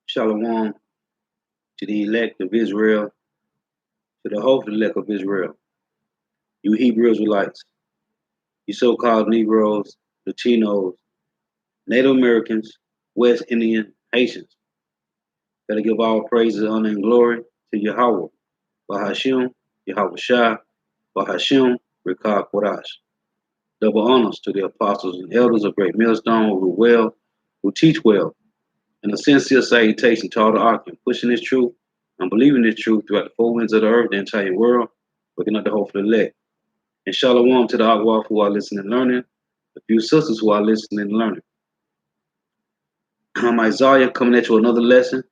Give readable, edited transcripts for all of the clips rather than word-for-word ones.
Shalom to the elect of Israel, to the hopeful elect of Israel, you Hebrew Israelites, you so-called Negroes, Latinos, Native Americans, West Indian, Haitians. Gotta give all praises, honor, and glory to Yahweh, Bahashim, Yahweh Shah, Bahashim, Rikah Kodash. Double honors to the apostles and elders of Great Millstone who rule well, who teach well, and a sincere salutation to all the Arkin, pushing this truth and believing this truth throughout the four winds of the earth, the entire world, looking at the hope for the elect. And shalom to the Akwaf who are listening and learning, the few sisters who are listening and learning. I'm Isaiah coming at you with another lesson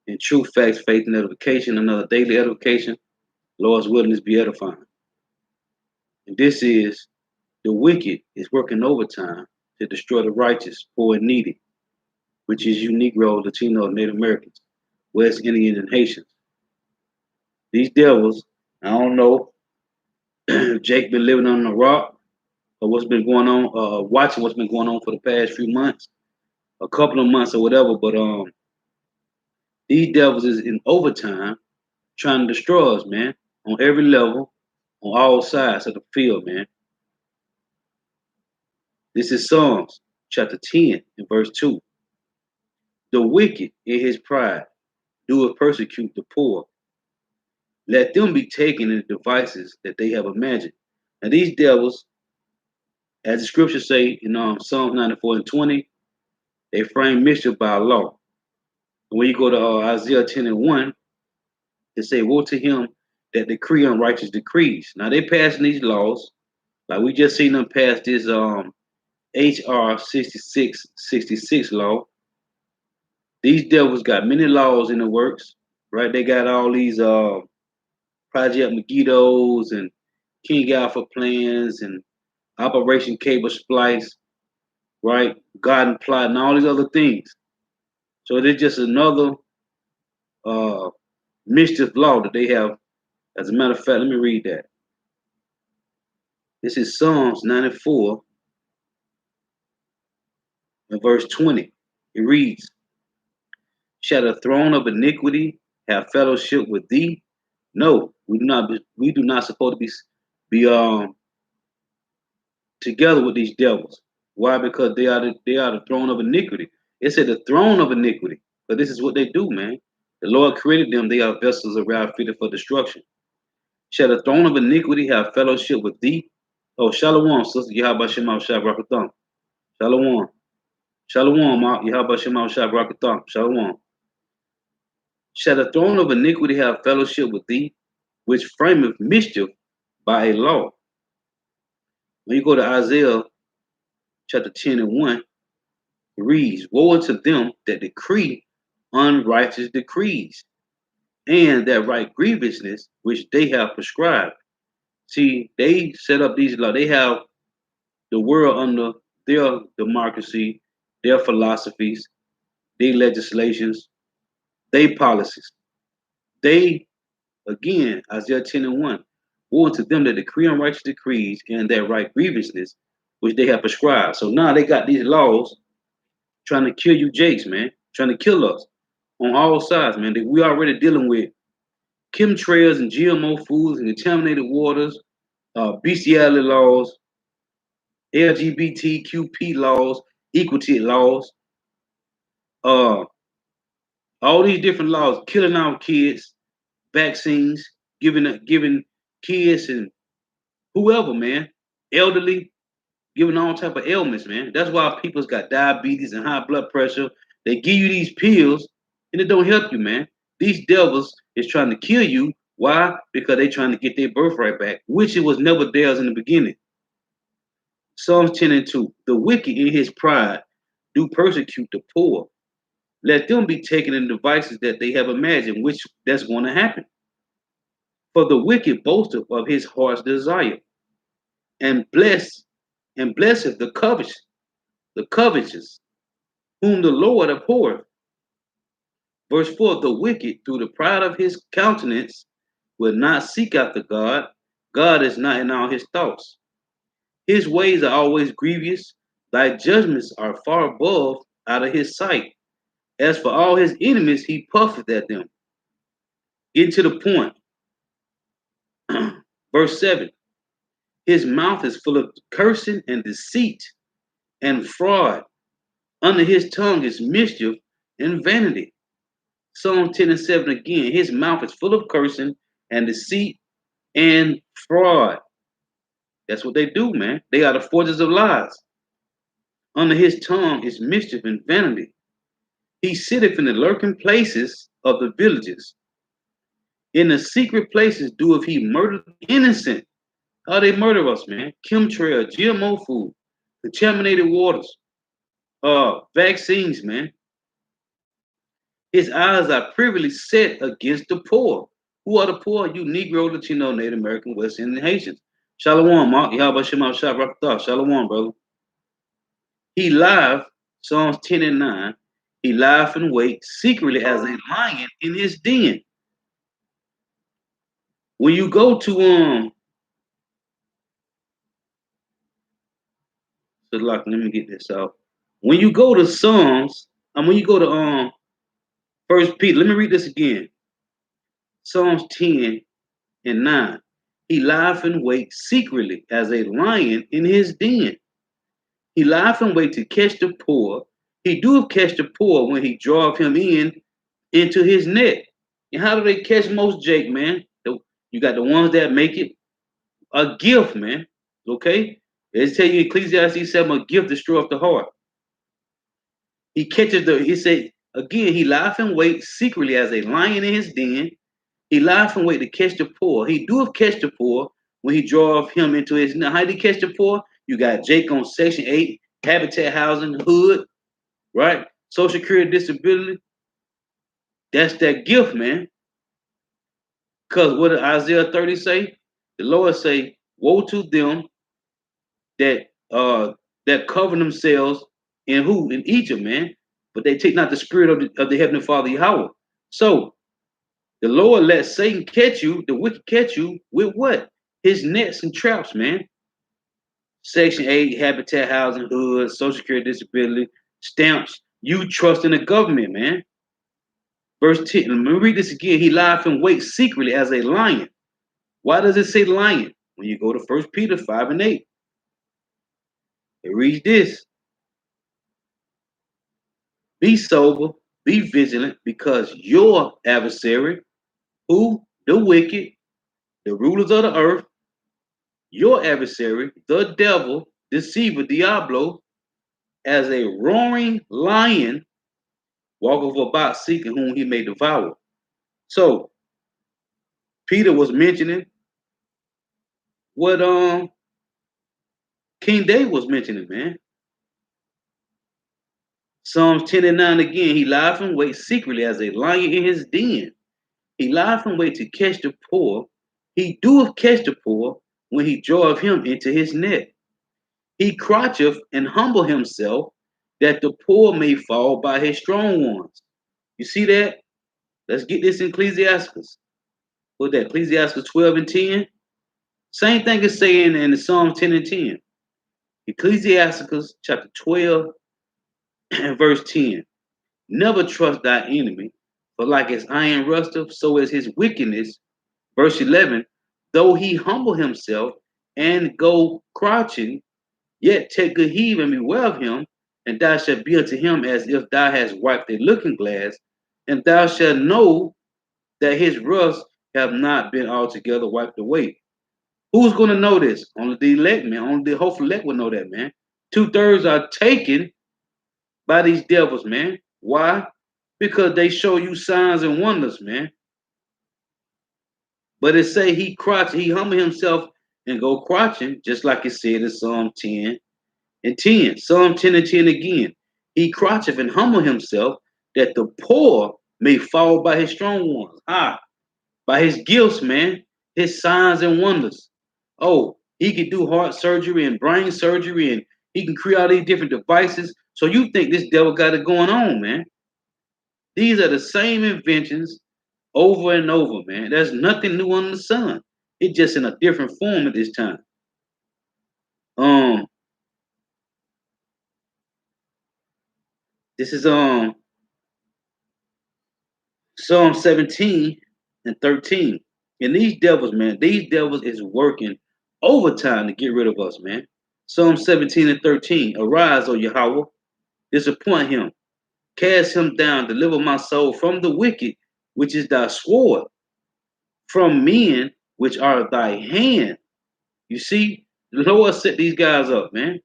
in truth, facts, faith, and edification, another daily edification. Lord's willingness be edifying. And this is the wicked is working overtime to destroy the righteous, poor, and needy, which is you Negro, Latino, Native Americans, West Indian, and Haitians. These devils, I don't know if Jake been living on a rock or what's been going on, watching what's been going on for the past few months, a couple of months or whatever, but these devils is in overtime trying to destroy us, man, on every level, on all sides of the field, man. This is Psalms chapter 10 and verse 2. The wicked in his pride doeth persecute the poor. Let them be taken in the devices that they have imagined. Now these devils, as the scriptures say in Psalms 94 and 20, they frame mischief by law. And when you go to Isaiah 10 and 1, it say, woe to him that decree unrighteous decrees. Now they passing these laws, like we just seen them pass this HR 6666 law. These devils got many laws in the works, right? They got all these Project Megiddos and King Alpha plans and Operation Cable Splice, right? Garden Plot and all these other things. So it is just another mischief law that they have. As a matter of fact, let me read that. This is Psalms 94 and verse 20. It reads, shall the throne of iniquity have fellowship with thee? No, we do not supposed to be together with these devils. Why? Because they are the throne of iniquity. It said the throne of iniquity. But this is what they do, man. The Lord created them, they are vessels of wrath fitted for destruction. Shall the throne of iniquity have fellowship with thee? Oh, Shalom, sister Yahweh Shema Shabrakatan. Shalom. Shalom, Yahweh Shema Shabrakatan. Shalom. Shall the throne of iniquity have fellowship with thee, which frameth mischief by a law? When you go to Isaiah chapter 10 and 1, it reads, woe unto them that decree unrighteous decrees, and that write grievousness which they have prescribed. See, they set up these laws. They have the world under their democracy, their philosophies, their legislations, their policies. They, again, Isaiah 10 and 1, woe unto them that decree unrighteous decrees and that write grievousness which they have prescribed. So now they got these laws trying to kill you jakes, man, trying to kill us on all sides, man. We already dealing with chemtrails and GMO foods and contaminated waters, bestiality laws, LGBTQP laws, equity laws, uh, all these different laws, killing our kids, vaccines, giving kids and whoever, man, elderly, giving all type of ailments, man. That's why people's got diabetes and high blood pressure. They give you these pills and it don't help you, man. These devils is trying to kill you. Why? Because they trying to get their birthright back, which it was never theirs in the beginning. Psalms 10 and 2. The wicked in his pride do persecute the poor. Let them be taken in devices that they have imagined, which that's going to happen. For the wicked boasteth of his heart's desire, and blesseth the covetous, whom the Lord abhorreth. Verse 4, the wicked, through the pride of his countenance, will not seek after God. God is not in all his thoughts. His ways are always grievous. Thy judgments are far above out of his sight. As for all his enemies, he puffeth at them. Get to the point. Verse 7. His mouth is full of cursing and deceit and fraud. Under his tongue is mischief and vanity. Psalm 10 and 7 again. His mouth is full of cursing and deceit and fraud. That's what they do, man. They are the forges of lies. Under his tongue is mischief and vanity. He sitteth in the lurking places of the villages. In the secret places doeth he murder the innocent. How they murder us, man? Chemtrail, GMO food, contaminated waters, vaccines, man. His eyes are privily set against the poor. Who are the poor? You Negro, Latino, Native American, West Indian, Haitians. Shalom, Mark. Yahweh Shema Shabbat. Shalom, brother. He lieth, Psalms 10 and 9. He lieth and wait secretly as a lion in his den. When you go to so like, let me get this out. When you go to Psalms, when you go to First Peter, let me read this again. Psalms 10 and 9. He lieth and wait secretly as a lion in his den. He lieth and wait to catch the poor. He doeth catch the poor when he draweth him into his net. And how do they catch most, Jake, man? You got the ones that make it a gift, man. Okay? Let's tell you Ecclesiastes 7, a gift destroyeth the heart. He catches he said, again, he lieth and wait secretly as a lion in his den. He lieth and wait to catch the poor. He doeth catch the poor when he draweth him into his net. How did he catch the poor? You got Jake on Section 8, Habitat Housing, Hood, right? Social Security Disability. That's that gift, man. Because what did Isaiah 30 say? The Lord say, woe to them that cover themselves in who? In Egypt, man. But they take not the spirit of the Heavenly Father Yahweh. So the Lord let Satan catch you, the wicked catch you with what? His nets and traps, man. Section 8, Habitat Housing, Hood, Social Security Disability, stamps. You trust in the government, man. Verse 10, let me read this again. He lieth and waits secretly as a lion. Why does it say lion? When you go to 1 Peter 5 and 8. It reads this. Be sober, be vigilant, because your adversary, who? The wicked, the rulers of the earth, your adversary, the devil, deceiver, Diablo, as a roaring lion, walketh about seeking whom he may devour. So Peter was mentioning what King David was mentioning, man. Psalms 10 and 9 again, he lieth and waits secretly as a lion in his den. He lieth and wait to catch the poor. He doeth catch the poor when he draweth him into his net. He croucheth and humble himself that the poor may fall by his strong ones. You see that? Let's get this in Ecclesiastes. What that? Ecclesiastes 12 and 10. Same thing is saying in the Psalm 10 and 10. Ecclesiastes chapter 12 and verse 10. Never trust thy enemy, for like as iron rusteth, so is his wickedness. Verse 11. Though he humble himself and go crouching, yet take good heed and beware of him, and thou shalt be unto him as if thou hast wiped a looking glass, and thou shalt know that his rust have not been altogether wiped away. Who's going to know this? Only the elect, man. Only the hopeful elect will know that, man. 2/3 are taken by these devils, man. Why? Because they show you signs and wonders, man. But it say he humble himself and go crouching, just like it said in Psalm 10 and 10. Psalm 10 and 10 again. He croucheth and humble himself that the poor may fall by his strong ones. By his gifts, man, his signs and wonders. Oh, he can do heart surgery and brain surgery, and he can create all these different devices. So you think this devil got it going on, man. These are the same inventions over and over, man. There's nothing new under the sun. It's just in a different form at this time. This is Psalm 17 and 13. And these devils, man, these devils is working overtime to get rid of us, man. Psalm 17 and 13. Arise, O Yahweh, disappoint him, cast him down, deliver my soul from the wicked, which is thy sword, from men which are thy hand. You see, the Lord set these guys up, man.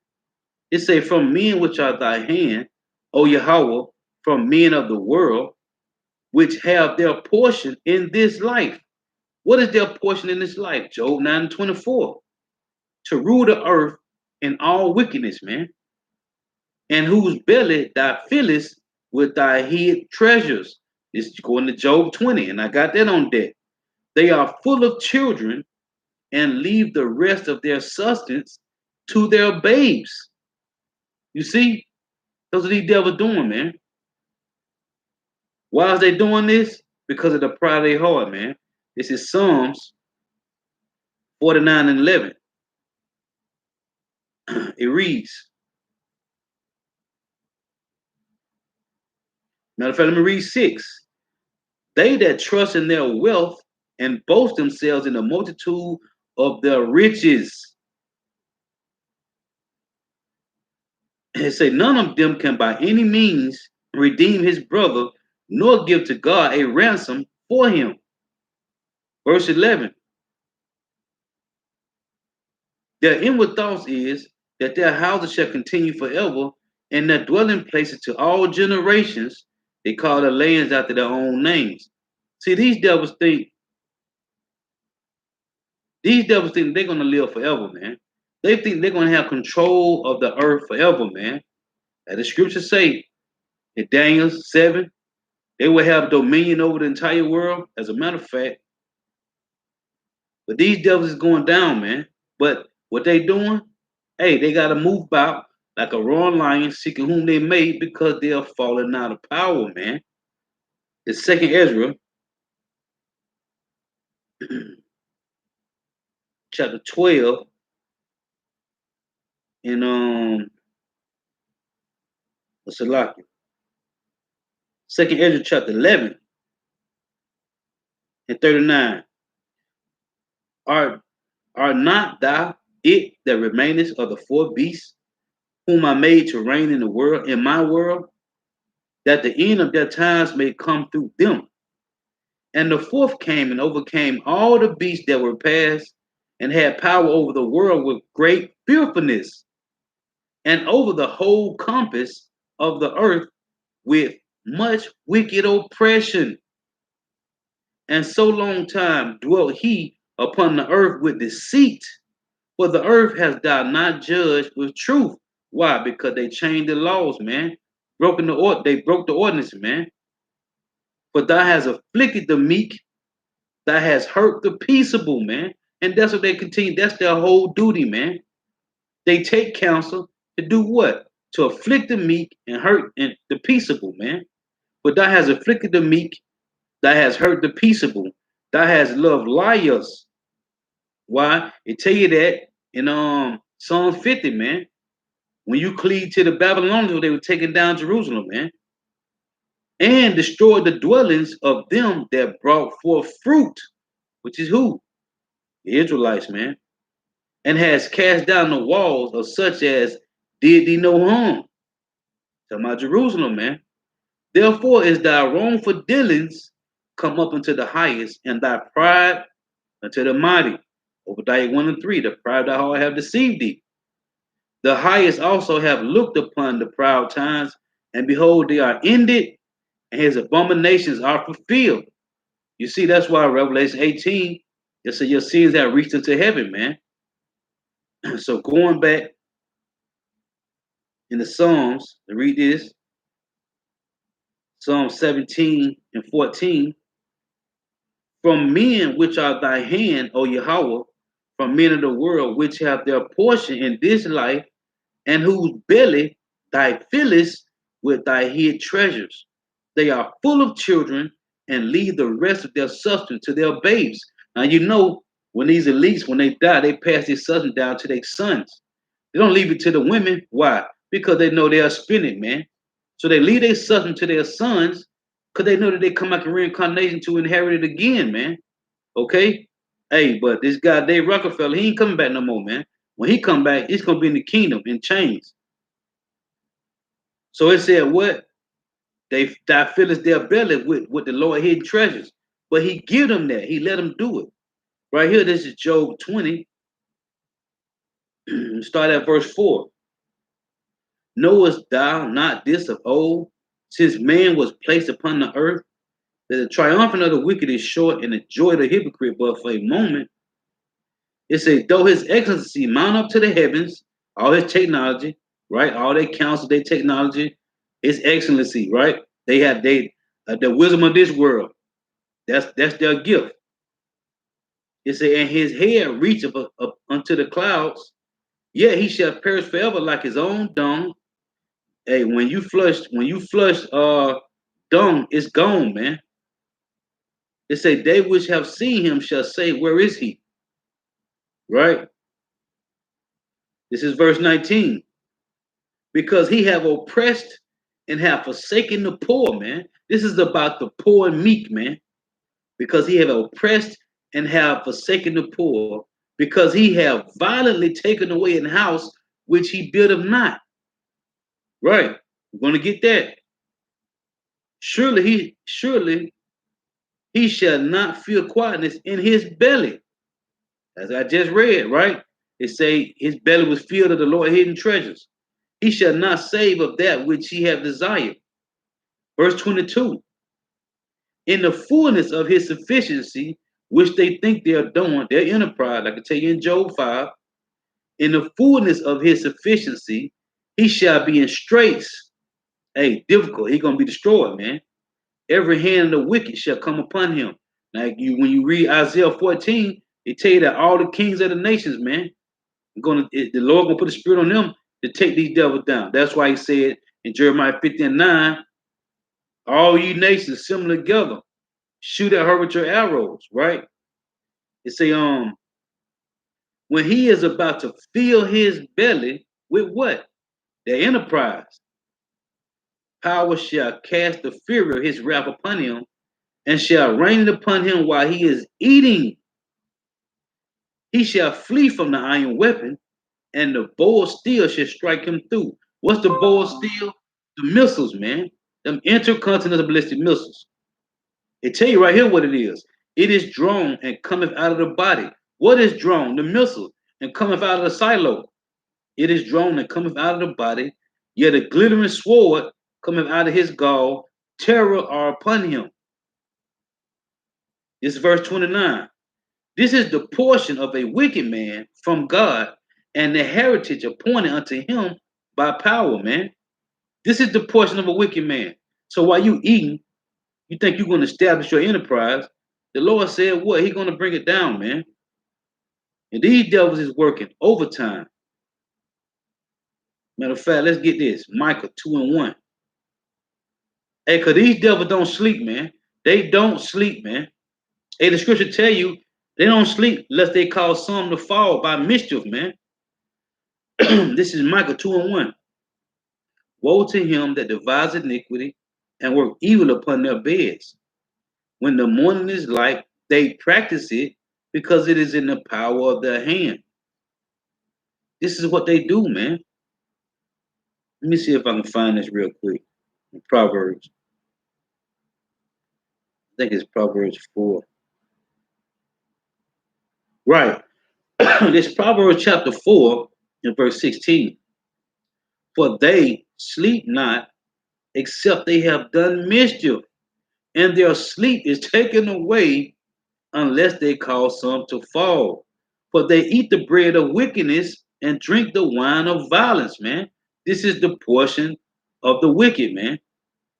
It say, from men which are thy hand, O Yahweh, from men of the world, which have their portion in this life. What is their portion in this life? Job 9 and 24. To rule the earth in all wickedness, man, and whose belly thou fillest with thy hid treasures. This is going to Job 20, and I got that on deck. They are full of children and leave the rest of their substance to their babes. You see, those are these devils doing, man. Why is they doing this? Because of the pride of their heart, man. This is Psalms 49 and 11. It reads, matter of fact, let me read 6. They that trust in their wealth and boast themselves in the multitude of their riches. It say none of them can by any means redeem his brother, nor give to God a ransom for him. Verse 11. Their inward thoughts is that their houses shall continue forever, and their dwelling places to all generations. They call their lands after their own names. See, these devils think they're gonna live forever, man. They think they're gonna have control of the earth forever, man. As the scriptures say in Daniel 7, they will have dominion over the entire world. As a matter of fact, but these devils is going down, man. But what they doing? Hey, they gotta move about like a roaring lion, seeking whom they may, because they are falling out of power, man. The second Ezra, chapter 12, and Salaki. Second Ezra chapter 11 and 39. Are not thou it that remainest of the four beasts, whom I made to reign in the world, in my world, that the end of their times may come through them? And the fourth came and overcame all the beasts that were past, and had power over the world with great fearfulness, and over the whole compass of the earth with much wicked oppression. And so long time dwelt he upon the earth with deceit. For the earth has thou not judged with truth. Why? Because they changed the laws, man. They broke the ordinance, man. For thou has afflicted the meek, thou has hurt the peaceable, man. And that's what they continue. That's their whole duty, man. They take counsel to do what? To afflict the meek and hurt the peaceable, man. But thou has afflicted the meek, thou has hurt the peaceable, thou has loved liars. Why? It tell you that in Psalm 50, man. When you cleave to the Babylonians, they were taking down Jerusalem, man, and destroyed the dwellings of them that brought forth fruit, which is who? The Israelites, man, and has cast down the walls of such as did thee no harm. Talking about Jerusalem, man. Therefore is thy wrongful dealings come up unto the highest, and thy pride unto the mighty. Obadiah 1 and 3, the pride of thy heart have deceived thee. The highest also have looked upon the proud times, and behold, they are ended, and his abominations are fulfilled. You see, that's why Revelation 18, it says your sins have reached into heaven, man. So going back in the Psalms, to read this, Psalm 17 and 14. From men which are thy hand, O Yahweh, from men of the world, which have their portion in this life, and whose belly thy fillest with thy hid treasures. They are full of children and leave the rest of their substance to their babes. Now you know when these elites, when they die, they pass this substance down to their sons. They don't leave it to the women. Why? Because they know they'll spend it, man. So they leave their substance to their sons because they know that they come back in reincarnation to inherit it again, man. Okay? Hey, but this guy Dave Rockefeller, he ain't coming back no more, man. When he come back, it's gonna be in the kingdom in chains. So it said what? Thou fillest their belly with the Lord hidden treasures. But he give them that. He let them do it. Right here, this is Job 20. Start at verse 4. Knowest thou not this of old, since man was placed upon the earth, that the triumphant of the wicked is short and the joy of the hypocrite but for a moment? It says, though his excellency mount up to the heavens, all his technology, right? All their counsel, their technology, his excellency, right? They have the wisdom of this world. That's their gift. It said, and his hair reacheth up unto the clouds, yet he shall perish forever like his own dung. Hey, when you flush dung, it's gone, man. It say they which have seen him shall say, where is he? Right? This is verse 19. Because he have oppressed and have forsaken the poor, man. This is about the poor and meek, man. Because he have oppressed and have forsaken the poor, because he have violently taken away an house which he built of not. Right. We're going to get that. Surely he shall not feel quietness in his belly. As I just read, right? It say his belly was filled of the Lord hidden treasures. He shall not save of that which he have desired. Verse 22. In the fullness of his sufficiency, which they think they are doing, their enterprise, I can tell you in Job 5, in the fullness of his sufficiency, he shall be in straits. Hey, difficult. He gonna be destroyed, man. Every hand of the wicked shall come upon him. Like when you read Isaiah 14, it tell you that all the kings of the nations, man, the Lord gonna put a spirit on them to take these devils down. That's why he said in Jeremiah 50:9, all you nations assemble together, shoot at her with your arrows, right? It say, when he is about to fill his belly with what? The enterprise. Power shall cast the fury of his wrath upon him, and shall rain it upon him while he is eating. He shall flee from the iron weapon, and the bow of steel shall strike him through. What's the bow of steel? The missiles, man. Them intercontinental ballistic missiles. It tell you right here what it is. It is drawn and cometh out of the body. What is drawn? The missile, and cometh out of the silo. It is drawn and cometh out of the body, yet a glittering sword cometh out of his gall. Terror are upon him. This is verse 29. This is the portion of a wicked man from God, and the heritage appointed unto him by power, man. This is the portion of a wicked man. So while you eating, you think you're going to establish your enterprise. The Lord said what? He's going to bring it down, man. And these devils is working overtime. Matter of fact, let's get this. Micah 2:1. Hey, because these devils don't sleep, man. They don't sleep, man. Hey, the scripture tell you they don't sleep unless they cause some to fall by mischief, man. This is Micah 2:1. Woe to him that devises iniquity and work evil upon their beds. When the morning is light, they practice it because it is in the power of their hand. This is what they do, man. Let me see if I can find this real quick. In Proverbs. I think it's Proverbs 4. Right. This Proverbs chapter 4 and verse 16. For they sleep not except they have done mischief, and their sleep is taken away unless they cause some to fall. For they eat the bread of wickedness and drink the wine of violence, man. This is the portion of the wicked, man.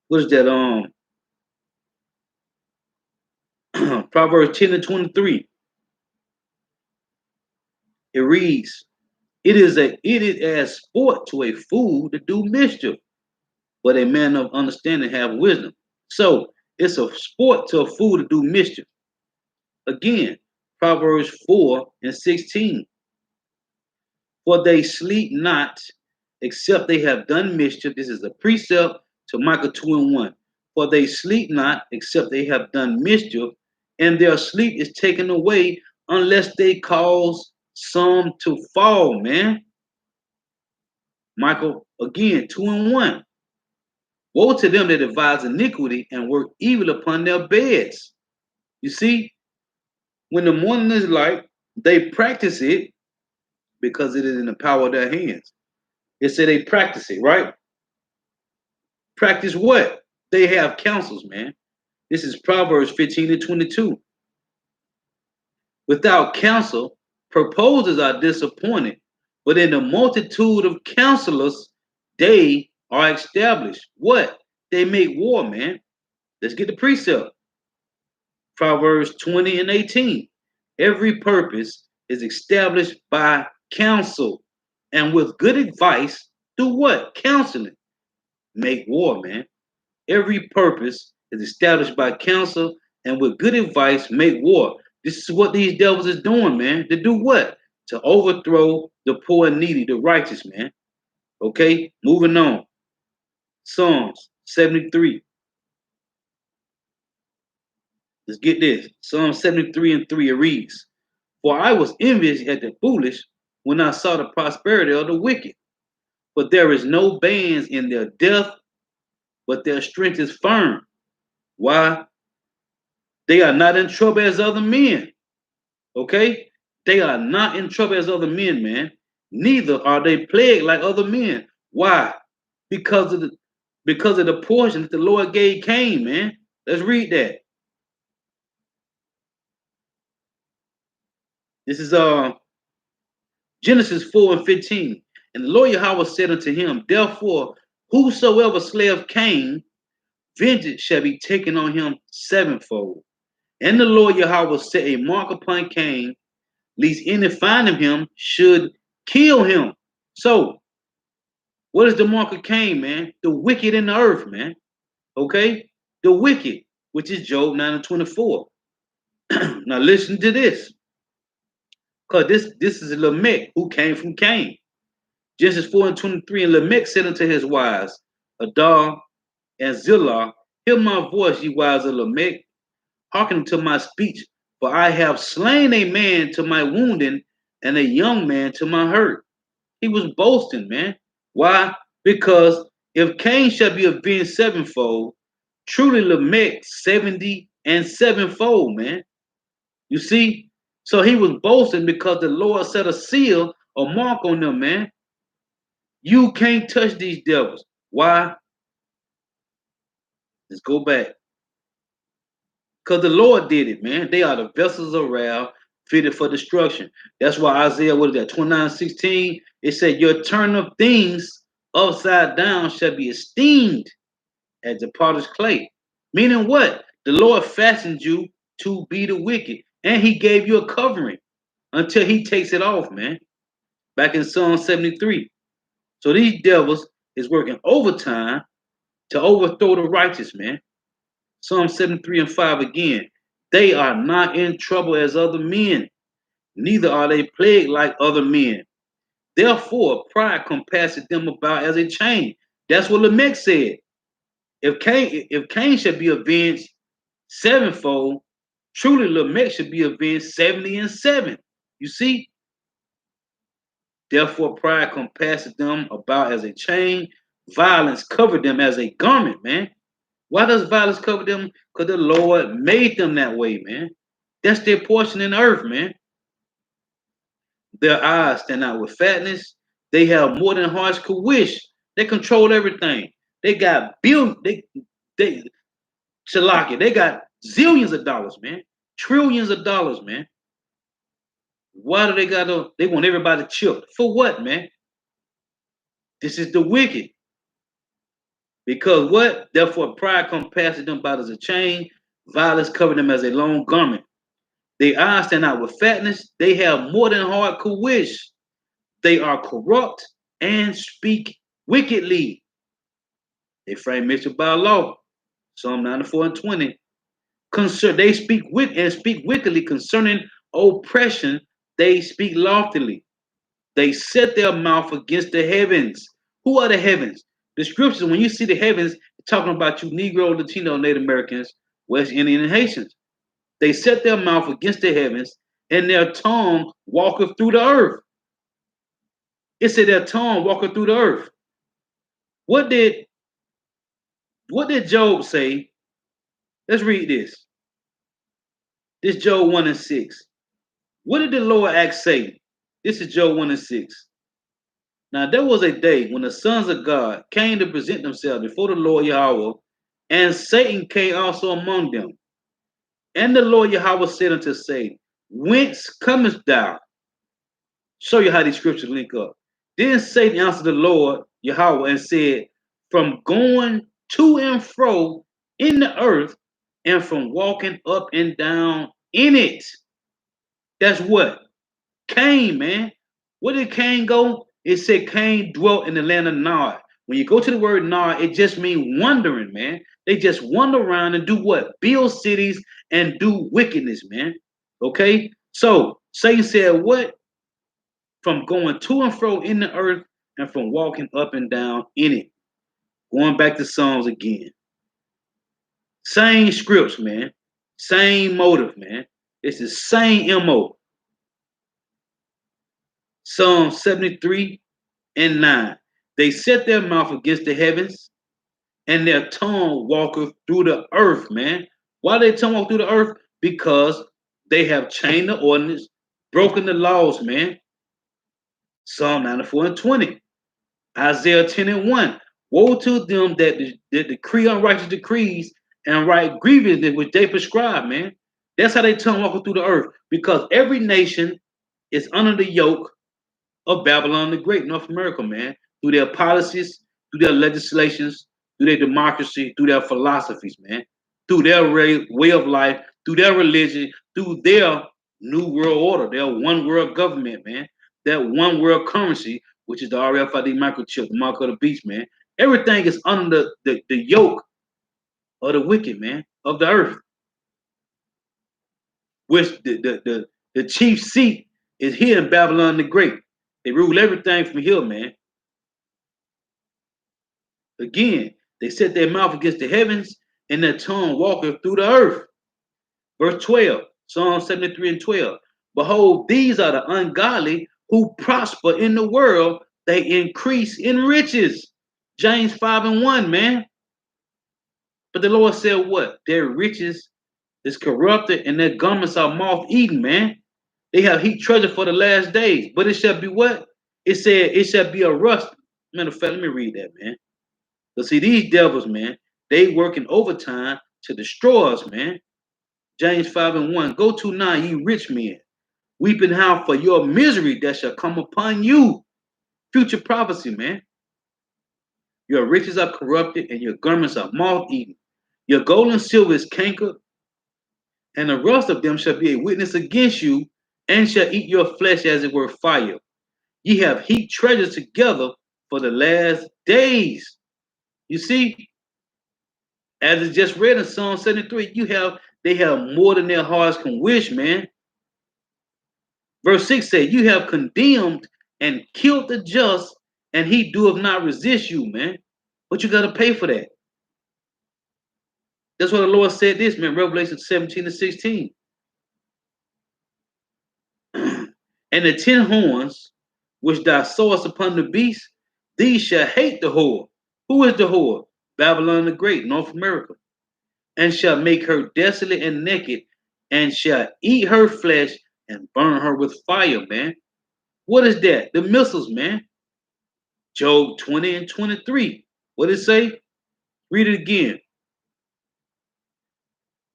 What is that? Proverbs 10 and 23. It reads, it is as sport to a fool to do mischief, but a man of understanding have wisdom. So it's a sport to a fool to do mischief. Again, Proverbs 4 and 16. For they sleep not except they have done mischief. This is a precept To Micah 2:1. For they sleep not, except they have done mischief, and their sleep is taken away unless they cause some to fall, man. Michael again, 2:1. Woe to them that devise iniquity and work evil upon their beds. You see, when the morning is light, they practice it because it is in the power of their hands. It said they practice it, right? Practice what? They have counsels, man. This is Proverbs 15:22. Without counsel, proposals are disappointed, but in the multitude of counselors, they are established. What? They make war, man. Let's get the precept. Proverbs 20:18. Every purpose is established by counsel, and with good advice, do what? Counseling. Make war, man. Every purpose is established by counsel, and with good advice, make war. This is what these devils is doing, man. To do what? To overthrow the poor and needy, the righteous, man. Okay, moving on. Psalms 73. Let's get this. Psalm 73:3, it reads, For I was envious at the foolish when I saw the prosperity of the wicked. For there is no bands in their death, but their strength is firm. Why? They are not in trouble as other men. Okay? They are not in trouble as other men, man. Neither are they plagued like other men. Why? Because of the portion that the Lord gave Cain, man. Let's read that. This is Genesis 4:15. And the Lord Yahweh said unto him, Therefore, whosoever slayeth Cain, vengeance shall be taken on him sevenfold. And the Lord Yahweh set a mark upon Cain, lest any finding him should kill him. So, what is the mark of Cain, man? The wicked in the earth, man. Okay? The wicked, which is Job 9:24. Now listen to this. Because this is Lamech who came from Cain. Genesis 4:23, and Lamech said unto his wives, Adar and Zillah, hear my voice, ye wives of Lamech, hearken to my speech, for I have slain a man to my wounding, and a young man to my hurt. He was boasting, man. Why? Because if Cain shall be avenged sevenfold, truly Lamech 70 and sevenfold, man. You see? So he was boasting because the Lord set a seal, a mark on them, man. You can't touch these devils. Why? Let's go back. Because the Lord did it, man. They are the vessels of wrath fitted for destruction. That's why Isaiah, what is that, 29:16? It said, Your turn of things upside down shall be esteemed as the potter's clay. Meaning what? The Lord fastened you to be the wicked, and he gave you a covering until he takes it off, man. Back in Psalm 73. So these devils is working overtime to overthrow the righteous, man. Psalm 73:5 again. They are not in trouble as other men, neither are they plagued like other men. Therefore, pride compasseth them about as a chain. That's what Lamech said. If Cain should be avenged sevenfold, truly Lamech should be avenged 70 and 7. You see? Therefore, pride compasseth them about as a chain, violence covered them as a garment, man. Why does violence cover them? Because the Lord made them that way, man. That's their portion in the earth, man. Their eyes stand out with fatness. They have more than hearts could wish. They control everything. They got they Shalaki, they got zillions of dollars, man. Trillions of dollars, man. Why do they want everybody chipped? For what, man? This is the wicked. Because what? Therefore, pride compasses them about as a chain, violence covered them as a long garment. Their eyes stand out with fatness. They have more than heart could wish. They are corrupt and speak wickedly. They frame mischief by law. Psalm 94:20. They speak wickedly concerning oppression. They speak loftily. They set their mouth against the heavens. Who are the heavens? The scriptures, when you see the heavens, talking about you Negro, Latino, Native Americans, West Indian, and Haitians. They set their mouth against the heavens, and their tongue walketh through the earth. It said their tongue walketh through the earth. What did Job say? Let's read this. This Job 1 and 6. What did the Lord ask Satan? This is Job 1 and 6. Now there was a day when the sons of God came to present themselves before the Lord Yahweh, and Satan came also among them. And the Lord Yahweh said unto Satan, whence comest thou? Show you how these scriptures link up. Then Satan answered the Lord Yahweh and said, from going to and fro in the earth, and from walking up and down in it. That's what? Cain, man. Where did Cain go? It said Cain dwelt in the land of Nod. When you go to the word Nod, it just means wandering, man. They just wander around and do what? Build cities and do wickedness, man. Okay? So Satan said, what? From going to and fro in the earth and from walking up and down in it. Going back to Psalms again. Same scripts, man. Same motive, man. It's the same MO. Psalm 73 and 9. They set their mouth against the heavens, and their tongue walketh through the earth, man. Why they tongue walk through the earth? Because they have changed the ordinance, broken the laws, man. Psalm 94 and 20. Isaiah 10 and 1. Woe to them that decree unrighteous decrees and write grievousness which they prescribe, man. That's how they tongue walking through the earth. Because every nation is under the yoke of Babylon the Great, North America, man, through their policies, through their legislations, through their democracy, through their philosophies, man, through their way of life, through their religion, through their new world order, their one world government, man, that one world currency, which is the RFID microchip, the mark of the beast, man. Everything is under the yoke of the wicked, man, of the earth, which the chief seat is here in Babylon the Great. They rule everything from here, man. Again, they set their mouth against the heavens, and their tongue walketh through the earth. Verse 12, Psalm 73 and 12. Behold, these are the ungodly who prosper in the world, they increase in riches. James 5 and 1, man. But the Lord said what? Their riches is corrupted, and their garments are moth eaten, man. They have heat treasure for the last days. But it shall be what? It said it shall be a rust. Matter of fact, let me read that, man. But see, these devils, man, they working overtime to destroy us, man. James 5 and 1. Go to now, ye rich men, weeping how for your misery that shall come upon you. Future prophecy, man. Your riches are corrupted, and your garments are moth eaten. Your gold and silver is cankered, and the rust of them shall be a witness against you, and shall eat your flesh as it were fire. Ye have heaped treasures together for the last days. You see, as it just read in Psalm 73, they have more than their hearts can wish, man. Verse 6 says, you have condemned and killed the just, and he doeth not resist you, man. But you got to pay for that. That's what the Lord said this, man, Revelation 17 and 16. And the 10 horns which thou sawest upon the beast, these shall hate the whore. Who is the whore? Babylon the Great, North America. And shall make her desolate and naked, and shall eat her flesh and burn her with fire, man. What is that? The missiles, man. Job 20 and 23. What did it say? Read it again.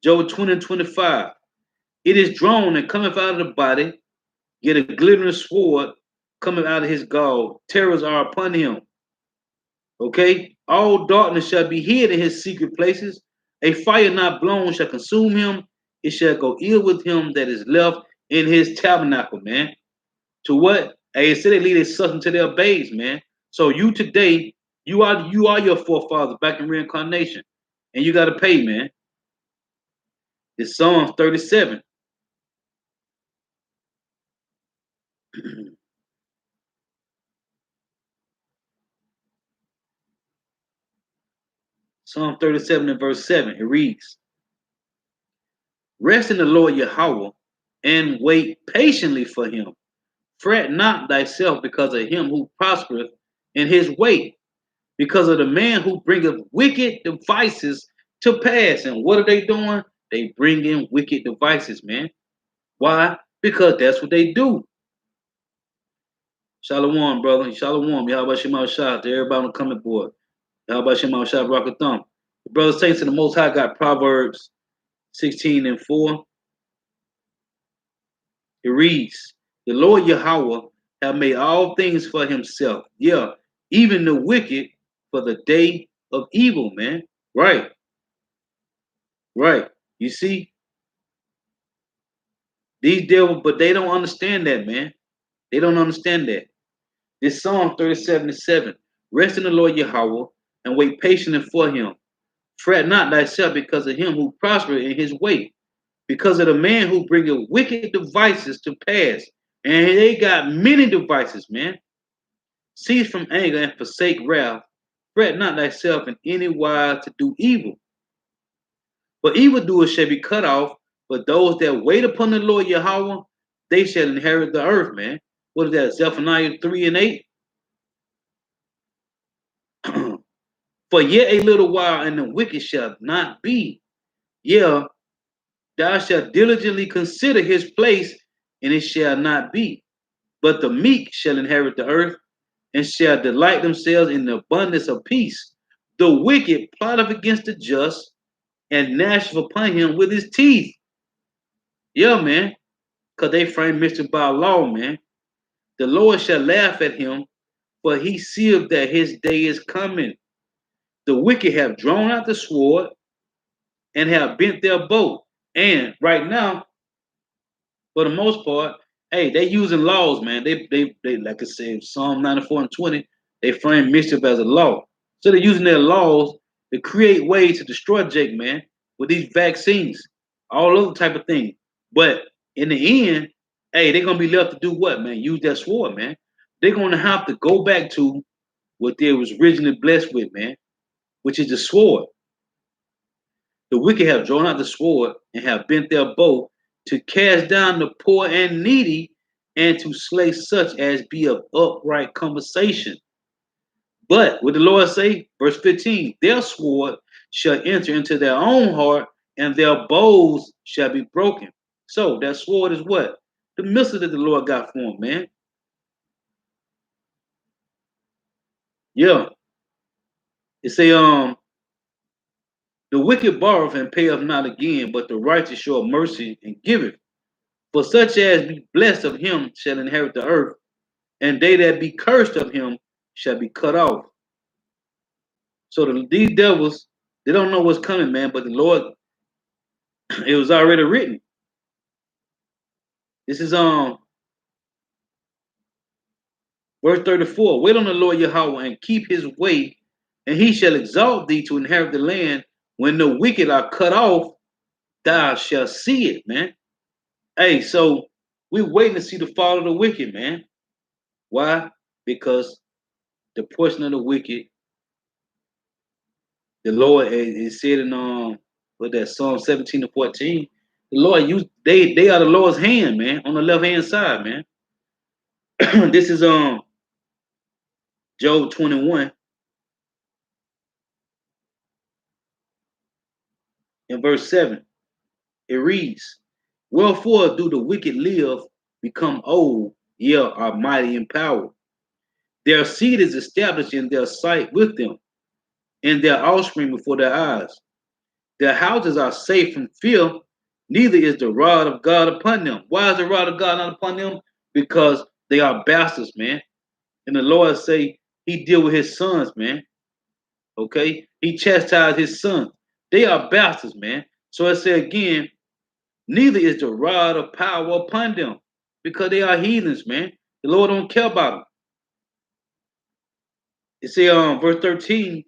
Job 20 and 25. It is drawn and cometh out of the body, yet a glittering sword cometh out of his gall. Terrors are upon him. Okay? All darkness shall be hid in his secret places. A fire not blown shall consume him. It shall go ill with him that is left in his tabernacle, man. To what? Hey, it said they lead their substance to their babes, man. So you today, you are your forefathers back in reincarnation. And you gotta pay, man. It's Psalms 37. Psalm 37 and verse 7, it reads, Rest in the Lord Yahweh, and wait patiently for him. Fret not thyself because of him who prospereth in his way, because of the man who bringeth wicked devices to pass. And what are they doing? They bring in wicked devices, man. Why? Because that's what they do. Shalom, brother. Shalom. Yahweh Shema Shah. To everybody on the comment board. Yahweh Shema Shah Barakatham. The brother saints in the Most High got Proverbs 16 and 4. It reads, The Lord Yahweh have made all things for himself. Yeah, even the wicked for the day of evil, man. Right, right. You see, these devils, but they don't understand that, man. They don't understand that. This Psalm 37 and 7. Rest in the Lord Yahweh and wait patiently for him. Fret not thyself because of him who prospereth in his way, because of the man who bringeth wicked devices to pass. And they got many devices, man. Cease from anger and forsake wrath. Fret not thyself in any wise to do evil. For evildoers shall be cut off, but those that wait upon the Lord Yahweh, they shall inherit the earth, man. What is that? Zephaniah 3 and 8. For yet a little while, and the wicked shall not be. Yeah, thou shalt diligently consider his place, and it shall not be. But the meek shall inherit the earth, and shall delight themselves in the abundance of peace. The wicked plotteth against the just, and gnasheth upon him with his teeth. Yeah, man, because they frame mischief by law, man. The Lord shall laugh at him, for he seeth that his day is coming. The wicked have drawn out the sword and have bent their bow. And right now, for the most part, hey, they using laws, man. They like I said, Psalm 94 and 20, they frame mischief as a law. So they're using their laws to create ways to destroy Jake, man, with these vaccines, all other type of things. But in the end, hey, they're gonna be left to do what, man? Use that sword, man. They're gonna have to go back to what they was originally blessed with, man, which is the sword. The wicked have drawn out the sword and have bent their bow to cast down the poor and needy and to slay such as be of upright conversation. But what the Lord say, verse 15, their sword shall enter into their own heart and their bows shall be broken. So that sword is what? The missile that the Lord got for him, man. Yeah. It say, the wicked borroweth and payeth not again, but the righteous show mercy and giveth. For such as be blessed of him shall inherit the earth, and they that be cursed of him shall be cut off. So these devils, they don't know what's coming, man, but the Lord, it was already written. This is verse 34. Wait on the Lord Yahweh and keep his way, and he shall exalt thee to inherit the land. When the wicked are cut off, thou shalt see it, man. Hey, so we waiting to see the fall of the wicked, man. Why? Because the portion of the wicked, the Lord is said in with that Psalm 17 to 14. The Lord used they are the Lord's hand, man, on the left hand side, man. This is Job 21 and verse 7. It reads, Wherefore do the wicked live, become old, yea, are mighty in power. Their seed is established in their sight with them, and their offspring before their eyes. Their houses are safe from fear, neither is the rod of God upon them. Why is the rod of God not upon them? Because they are bastards, man. And the Lord say he deal with his sons, man. Okay? He chastised his sons. They are bastards, man. So I say again, neither is the rod of power upon them, because they are heathens, man. The Lord don't care about them. It say verse 13,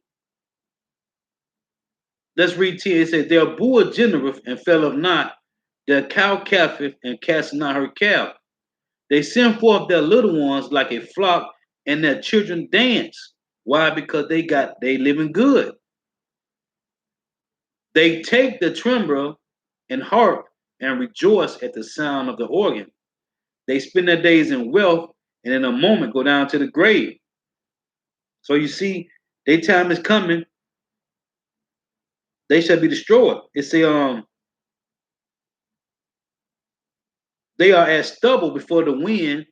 let's read 10. It says, their bull genereth and felleth not, their cow calfeth and cast not her calf. They send forth their little ones like a flock, and their children dance. Why? Because they living good. They take the timbrel and harp and rejoice at the sound of the organ. They spend their days in wealth and in a moment go down to the grave. So you see, their time is coming. They shall be destroyed. It's a they are as stubble before the wind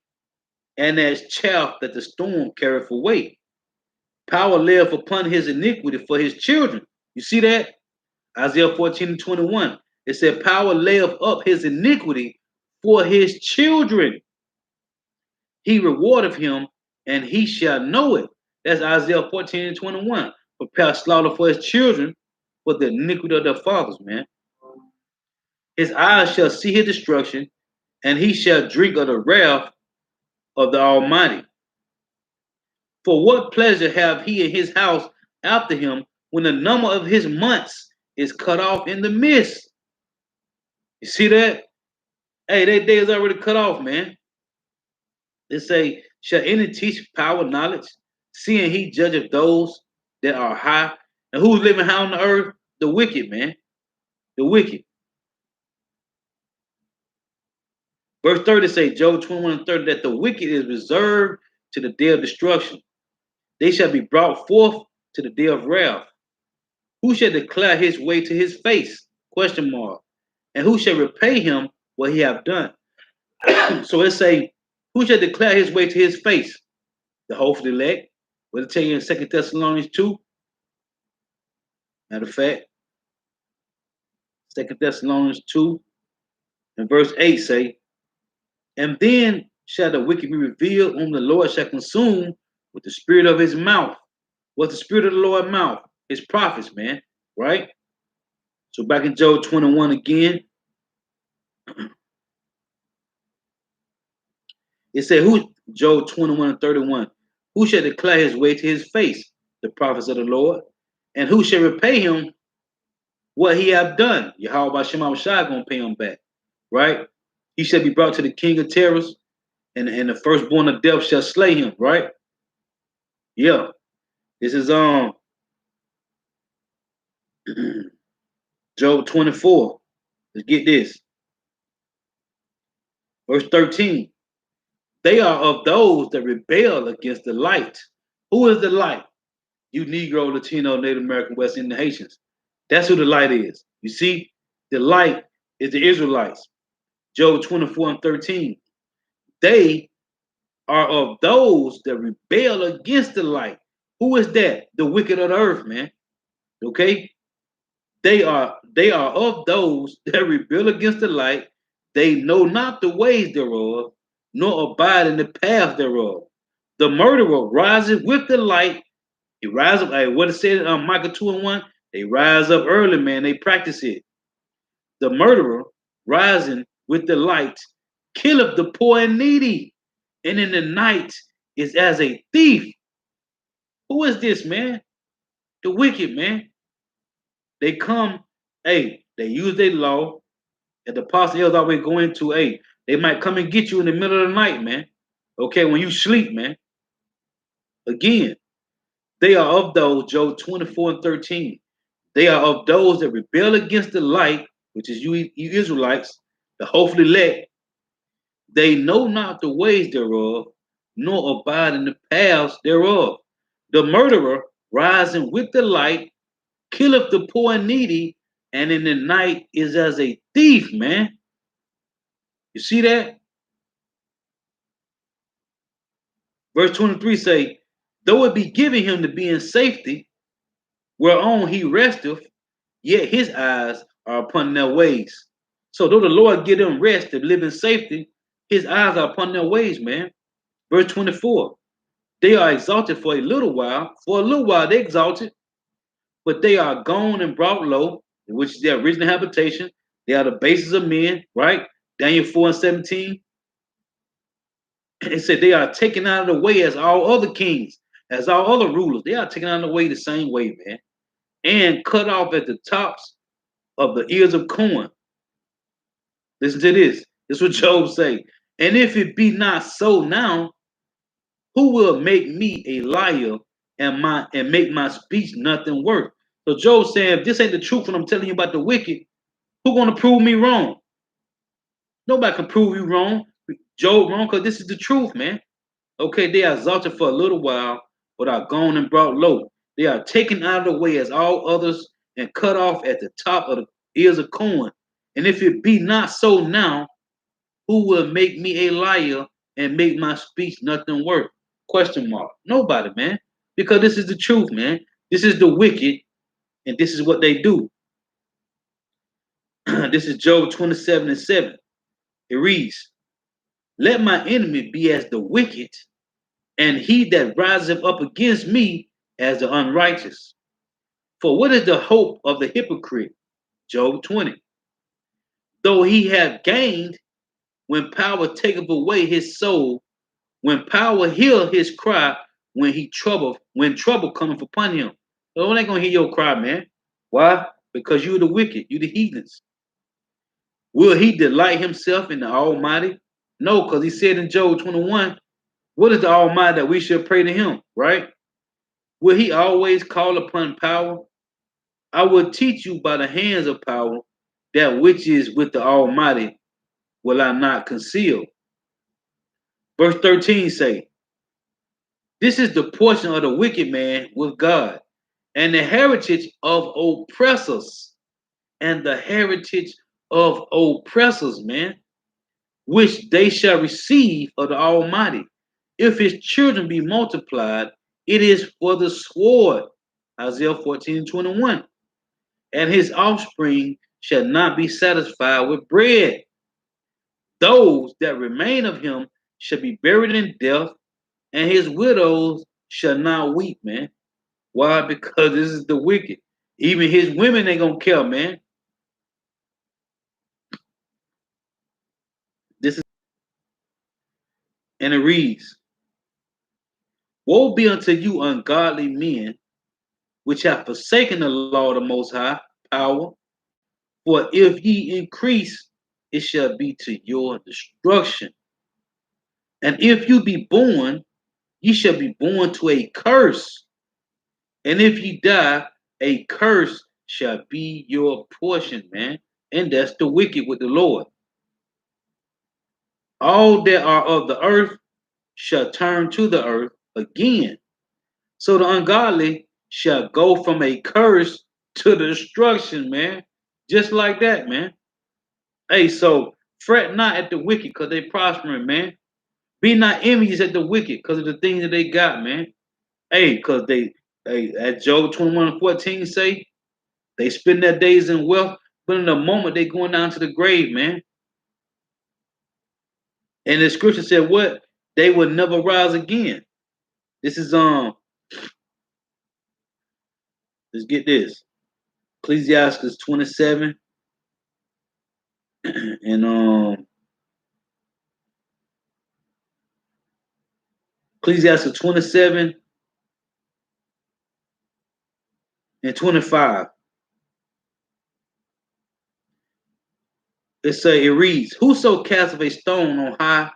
and as chaff that the storm careth away. Power layeth upon his iniquity for his children. You see that? Isaiah 14 and 21. It said, power layeth up his iniquity for his children. He rewardeth him, and he shall know it. That's Isaiah 14 and 21. Prepare slaughter for his children for the iniquity of their fathers, man. His eyes shall see his destruction, and he shall drink of the wrath of the Almighty. For what pleasure have he in his house after him when the number of his months is cut off in the midst? You see that? Hey, that day is already cut off, man. They say, shall any teach power knowledge, seeing he judgeth those that are high? And who's living high on the earth? The wicked, man. The wicked. Verse 30 say, Job 21 and 30, that the wicked is reserved to the day of destruction. They shall be brought forth to the day of wrath. Who shall declare his way to his face? Question mark. And who shall repay him what he have done? So it say, who shall declare his way to his face? The hopeful elect. What it tell you in 2 Thessalonians 2? Matter of fact, 2 Thessalonians 2 and verse 8 say, and then shall the wicked be revealed, whom the Lord shall consume with the spirit of his mouth. What's the spirit of the Lord's mouth? His prophets, man. Right? So back in Job 21 again, it said, who, Job 21 and 31, who shall declare his way to his face? The prophets of the Lord. And who shall repay him what he have done? Yahweh Shema Shai gonna pay him back. Right? He shall be brought to the king of terrors, and the firstborn of death shall slay him. Right? Yeah. This is Job 24. Let's get this. Verse 13. They are of those that rebel against the light. Who is the light? You Negro, Latino, Native American, West Indian Haitians. That's who the light is. You see, the light is the Israelites. Job 24 and 13. They are of those that rebel against the light. Who is that? The wicked of the earth, man. Okay? They are of those that rebel against the light. They know not the ways thereof, nor abide in the path thereof. The murderer rises with the light. He rises up. What it said in Micah 2 and 1, they rise up early, man. They practice it. The murderer rising with the light killeth the poor and needy, and in the night is as a thief. Who is this, man? The wicked, man. They come, hey, they use their law. And the apostles always go into, hey, they might come and get you in the middle of the night, man. Okay, when you sleep, man. Again, they are of those, Job 24 and 13. They are of those that rebel against the light, which is you Israelites, the hopefully elect. They know not the ways thereof, nor abide in the paths thereof. The murderer rising with the light killeth the poor and needy, and in the night is as a thief, man. You see that? Verse 23 say, though it be given him to be in safety, whereon he resteth, yet his eyes are upon their ways. So though the Lord give them rest to live in safety, his eyes are upon their ways, man. Verse 24, they are exalted for a little while. For a little while they exalted, but they are gone and brought low, which is their original habitation. They are the bases of men, right? Daniel 4 and 17. It said they are taken out of the way as all other kings, as all other rulers. They are taken out of the way the same way, man. And cut off at the tops of the ears of corn. Listen to this. This is what Job say. And if it be not so now, who will make me a liar and make my speech nothing worth? So Job saying, if this ain't the truth when I'm telling you about the wicked, who gonna prove me wrong? Nobody can prove you wrong, Job wrong, because this is the truth, man. Okay, they are exalted for a little while, but are gone and brought low. They are taken out of the way as all others and cut off at the top of the ears of corn. And if it be not so now, who will make me a liar and make my speech nothing worth? Question mark. Nobody, man. Because this is the truth, man. This is the wicked, and this is what they do. This is Job 27 and 7. It reads, let my enemy be as the wicked, and he that riseth up against me as the unrighteous. For what is the hope of the hypocrite? Job 20. Though he have gained, when power taketh away his soul, when power hear his cry, when trouble cometh upon him. So they ain't gonna hear your cry, man. Why? Because you're the wicked, you the heathens. Will he delight himself in the Almighty? No, because he said in Job 21, what is the Almighty that we should pray to him, right? Will he always call upon power? I will teach you by the hands of power that which is with the Almighty will I not conceal. Verse 13 say, this is the portion of the wicked man with God, and the heritage of oppressors, and the heritage of oppressors, man, which they shall receive of the Almighty. If his children be multiplied, it is for the sword. Isaiah 14:21. And his offspring shall not be satisfied with bread. Those that remain of him shall be buried in death, and his widows shall not weep, man. Why? Because this is the wicked. Even his women ain't gonna care, man. This is, and it reads, woe be unto you, ungodly men, which have forsaken the law of the Most High power. For if ye increase, it shall be to your destruction. And if you be born, ye shall be born to a curse. And if ye die, a curse shall be your portion, man. And that's the wicked with the Lord. All that are of the earth shall turn to the earth again. So the ungodly shall go from a curse to destruction, man. Just like that, man. Hey, so fret not at the wicked because they prospering, man. Be not envious at the wicked because of the things that they got, man. Hey, because as Job 21:14 say, they spend their days in wealth, but in a moment they going down to the grave, man. And the scripture said what? They will never rise again. This is let's get this. Ecclesiastes 27 and Ecclesiastes 27 and 25. It reads, whoso casteth a stone on high,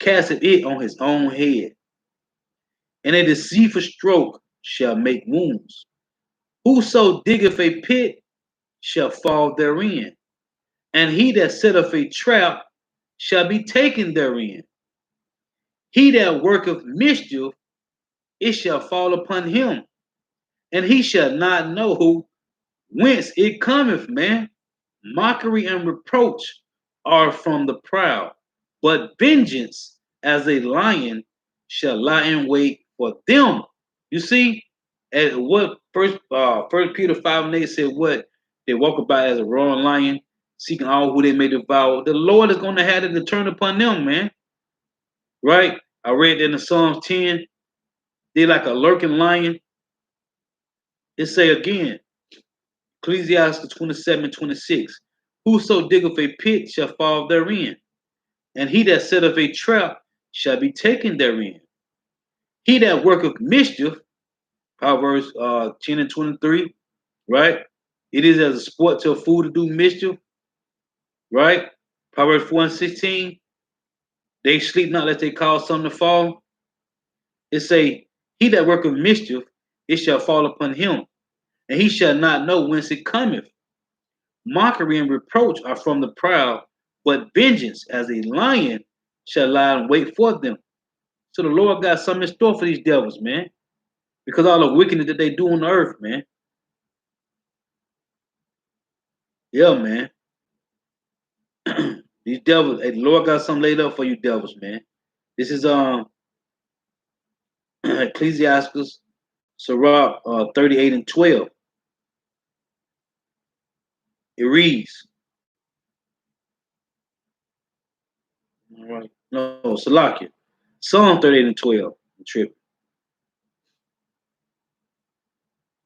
casteth it on his own head, and a deceitful stroke shall make wounds. Whoso diggeth a pit shall fall therein, and he that setteth a trap shall be taken therein. He that worketh mischief, it shall fall upon him, and he shall not know whence it cometh, man. Mockery and reproach are from the proud, but vengeance as a lion shall lie in wait for them. You see, at what First Peter 5:8 said, what they walk about as a roaring lion, seeking all who they may devour. The Lord is going to have it to turn upon them, man. Right? I read in the Psalms 10, they like a lurking lion. It say again, Ecclesiastes 27:26. Whoso diggeth a pit shall fall therein, and he that setteth a trap shall be taken therein. He that worketh mischief, Proverbs 10:23, right? It is as a sport to a fool to do mischief, right? Proverbs 4:16, they sleep not lest they cause something to fall. It say, he that worketh mischief, it shall fall upon him. and he shall not know whence it cometh. Mockery and reproach are from the proud, but vengeance as a lion shall lie in wait for them. So the Lord got something in store for these devils, man, because all the wickedness that they do on the earth, man. Yeah, man. These devils, hey, the Lord got something laid up for you devils, man. This is Ecclesiastes Sirach 38 and 12. It reads, all right, no, Salakia. Psalm 38 and 12. I'm tripping.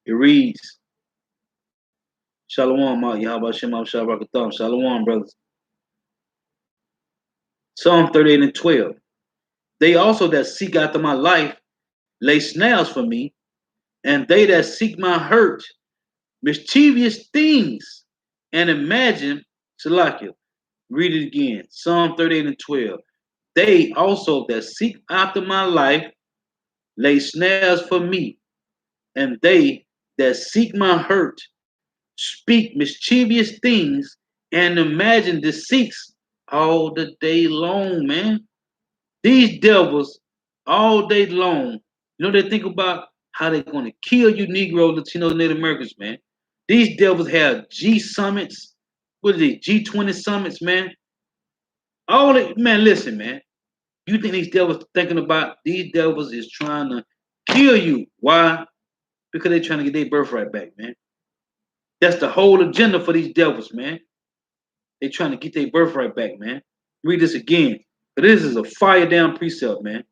It reads, Shalom, Yahweh Shem Shalom, Shalom, brothers. Psalm 38 and 12. They also that seek after my life lay snares for me, and they that seek my hurt mischievous things and imagine, Salakia, read it again. Psalm 38 and 12. They also that seek after my life lay snares for me, and they that seek my hurt speak mischievous things and imagine deceits all the day long, man. These devils all day long, they think about how they're going to kill you Negro, Latino, Native Americans, man. These devils have G summits. What is it? G20 summits, man. All it, man, listen, man. You think these devils thinking about these devils is trying to kill you. Why? Because they're trying to get their birthright back, man. That's the whole agenda for these devils, man. They're trying to get their birthright back, man. Read this again. But this is a fire down precept, man.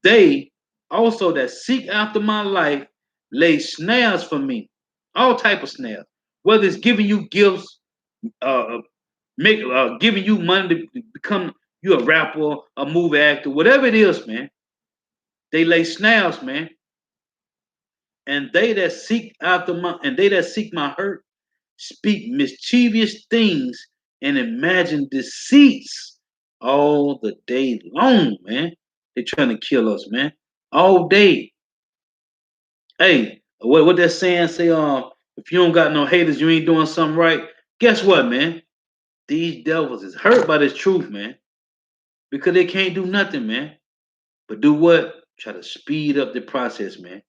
They also that seek after my life lay snares for me, all type of snares. Whether it's giving you gifts, giving you money to become you a rapper, a movie actor, whatever it is, man. They lay snares, man. And they that seek my hurt speak mischievous things and imagine deceits all the day long, man. They're trying to kill us, man. All day. Hey, what that saying say, if you don't got no haters, you ain't doing something right. Guess what, man? These devils is hurt by this truth, man. Because they can't do nothing, man. But do what? Try to speed up the process, man.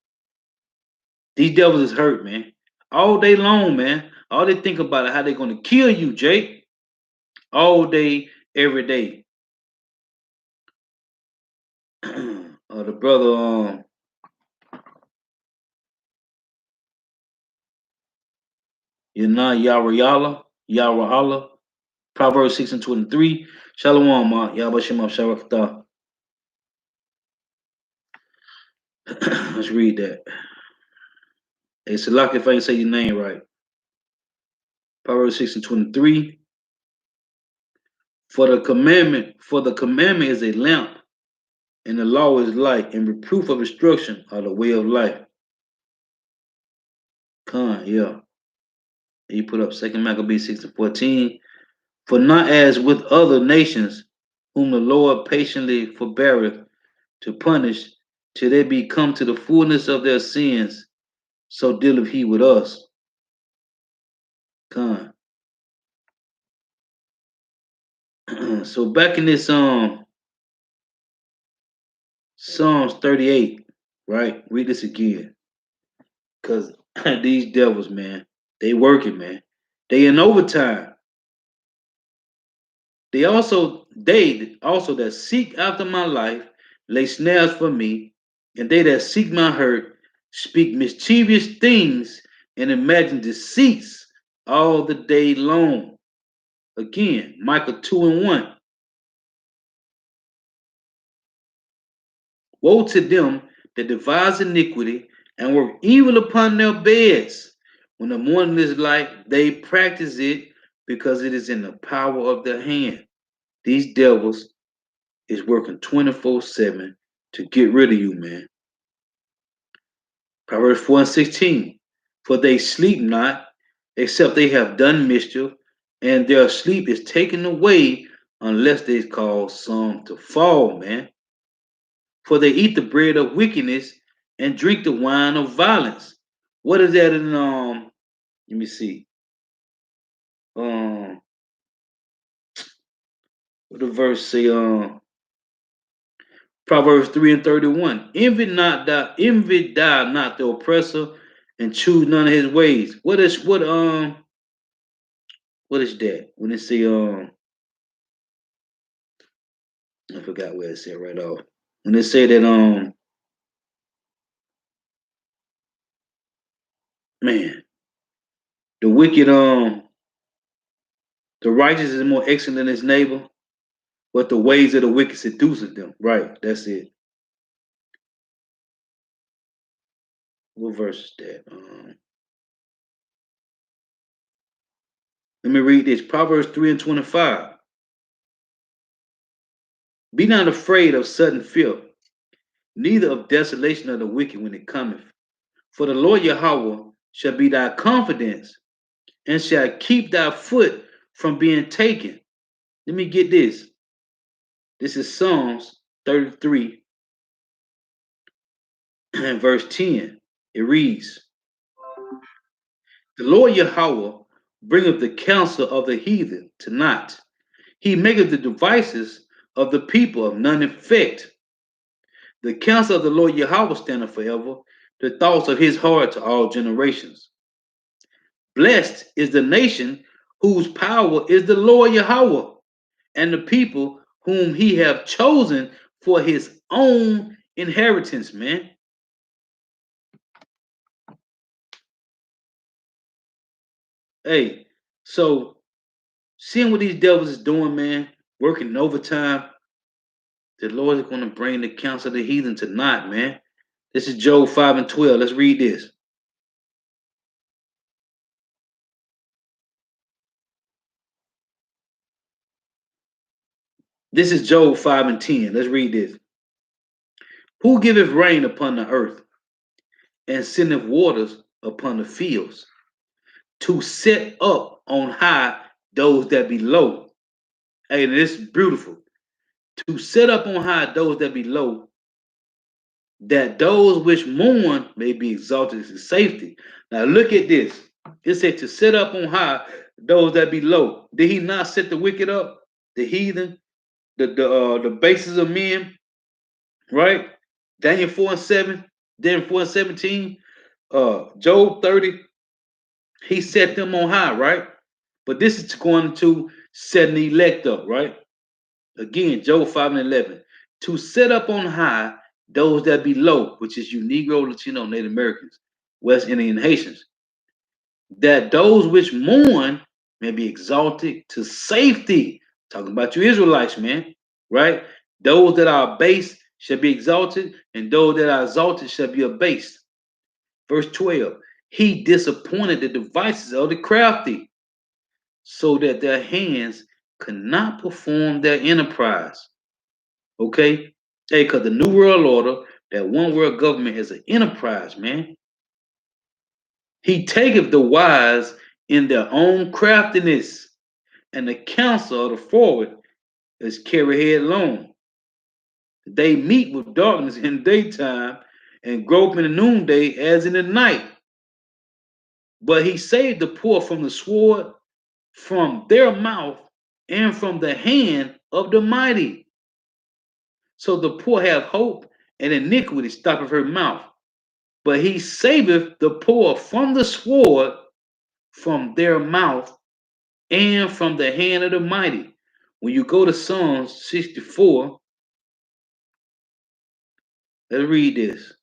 These devils is hurt, man. All day long, man. All they think about is how they gonna kill you, Jake. All day, every day. The brother, Yara Allah, Proverbs 6 and 23. Shalom, Ma, Yabashimah Sharakta. Let's read that. Hey, Salak, if I ain't say your name right. Proverbs 6 and 23. For the commandment is a lamp, and the law is light, and reproof of instruction are the way of life. Yeah. He put up 2 Maccabees 6 and 14. For not as with other nations, whom the Lord patiently forbeareth to punish, till they be come to the fullness of their sins, so dealeth he with us. So back in this Psalms 38, right? Read this again. Because these devils, man, they working, man. They in overtime. They also that seek after my life lay snares for me, and they that seek my hurt speak mischievous things and imagine deceits all the day long. Again, Micah 2 and 1. Woe to them that devise iniquity and work evil upon their beds. When the morning is light, they practice it because it is in the power of their hand. These devils is working 24/7 to get rid of you, man. Proverbs 4 and 16. For they sleep not, except they have done mischief, and their sleep is taken away unless they cause some to fall, man. For they eat the bread of wickedness and drink the wine of violence. What is that in let me see. What the verse say? Proverbs 3 and 31. Envy thou not the oppressor, and choose none of his ways. What is that? When it say I forgot where it said right off. When they say that man, the wicked the righteous is more excellent than his neighbor, but the ways of the wicked seduces them. Right, that's it. What verse is that? Let me read this. Proverbs 3 and 25. Be not afraid of sudden fear, neither of desolation of the wicked when it cometh. For the Lord Yahweh shall be thy confidence, and shall keep thy foot from being taken. Let me get this. This is Psalms 33 and verse 10. It reads, the Lord Yahweh bringeth the counsel of the heathen to naught. He maketh the devices of the people of none effect. The counsel of the Lord Yahweh standeth forever, the thoughts of his heart to all generations. Blessed is the nation whose power is the Lord Yahweh, and the people whom he have chosen for his own inheritance, man. Hey, so seeing what these devils is doing, man, working overtime, the Lord is going to bring the counsel of the heathen to naught, man. This is Job 5 and 12. Let's read this. This is Job 5 and 10. Let's read this. Who giveth rain upon the earth, and sendeth waters upon the fields, to set up on high those that be low? Hey, this is beautiful. To set up on high those that be low, that those which mourn may be exalted in safety. Now look at this. It said to set up on high those that be low. Did he not set the wicked up, the heathen, the bases of men, right? Daniel 4 and 7, Daniel 4 and 17, Job 30, he set them on high, right? But this is going to set the elect up, right? Again, Job 5 and 11. To set up on high those that be low, which is you Negro, Latino, Native Americans, West Indian Haitians, that those which mourn may be exalted to safety. Talking about you Israelites, man, right? Those that are abased shall be exalted, and those that are exalted shall be abased. Verse 12, he disappointed the devices of the crafty, so that their hands could not perform their enterprise. Okay? Hey, because the New World Order, that one world government is an enterprise, man. He taketh the wise in their own craftiness, and the counsel of the forward is carried headlong. They meet with darkness in daytime and grope in the noonday as in the night. But he saved the poor from the sword, from their mouth, and from the hand of the mighty. So the poor have hope, and iniquity stoppeth her mouth. But he saveth the poor from the sword, from their mouth, and from the hand of the mighty. When you go to Psalms 64, let's read this.